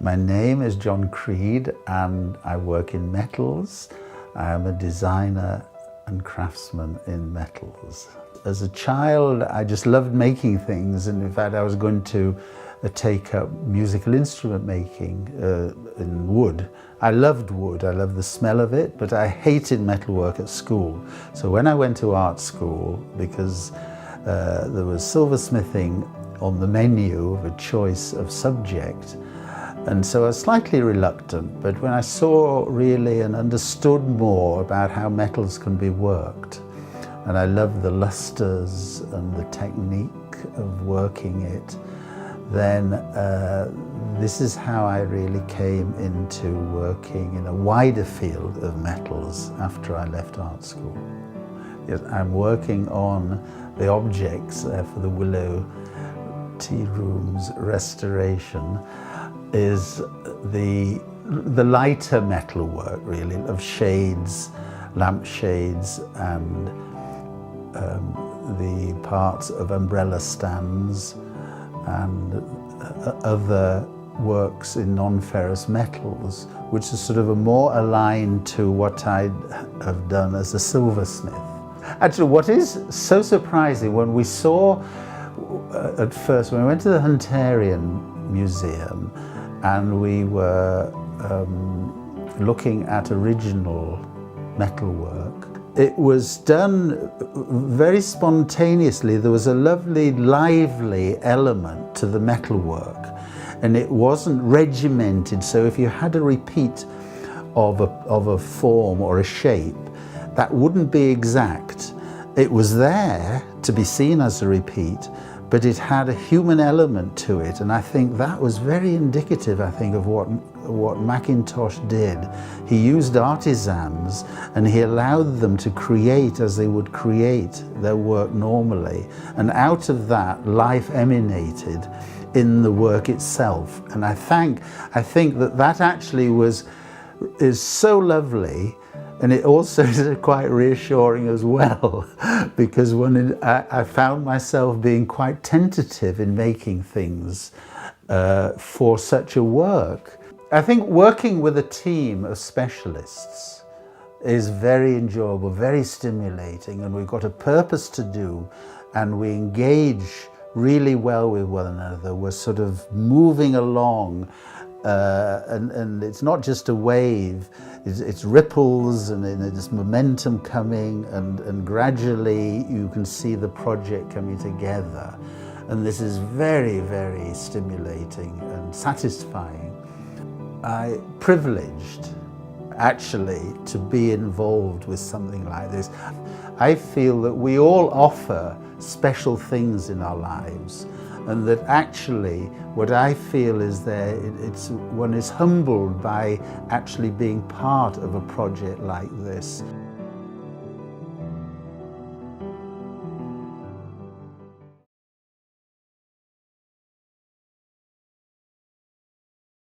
My name is John Creed and I work in metals. I am a designer and craftsman in metals. As a child, I just loved making things, and in fact I was going to take up musical instrument making in wood. I loved wood, I loved the smell of it, but I hated metalwork at school. So when I went to art school, because there was silversmithing on the menu of a choice of subject, and so I was slightly reluctant, but when I saw really and understood more about how metals can be worked, and I loved the lusters and the technique of working it, then this is how I really came into working in a wider field of metals after I left art school. Yes, I'm working on the objects for the Willow Tea Room's restoration is the lighter metal work, really, of shades, lampshades, and the parts of umbrella stands and other works in non-ferrous metals, which is sort of a more aligned to what I have done as a silversmith. Actually, what is so surprising, when we saw at first, when we went to the Hunterian Museum and we were looking at original metalwork, it was done very spontaneously. There was a lovely, lively element to the metalwork, and it wasn't regimented. So if you had a repeat of a form or a shape, that wouldn't be exact. It was there to be seen as a repeat, but it had a human element to it, and I think that was very indicative, I think, of what Macintosh did. He used artisans and he allowed them to create as they would create their work normally, and out of that life emanated in the work itself. And I think that actually is so lovely. And it also is quite reassuring as well, because I found myself being quite tentative in making things for such a work. I think working with a team of specialists is very enjoyable, very stimulating, and we've got a purpose to do, and we engage really well with one another. We're sort of moving along, and it's not just a wave, it's ripples, and there's momentum coming, and gradually you can see the project coming together. And this is very, very stimulating and satisfying. I'm privileged, actually, to be involved with something like this. I feel that we all offer special things in our lives, and that actually what I feel is one is humbled by actually being part of a project like this.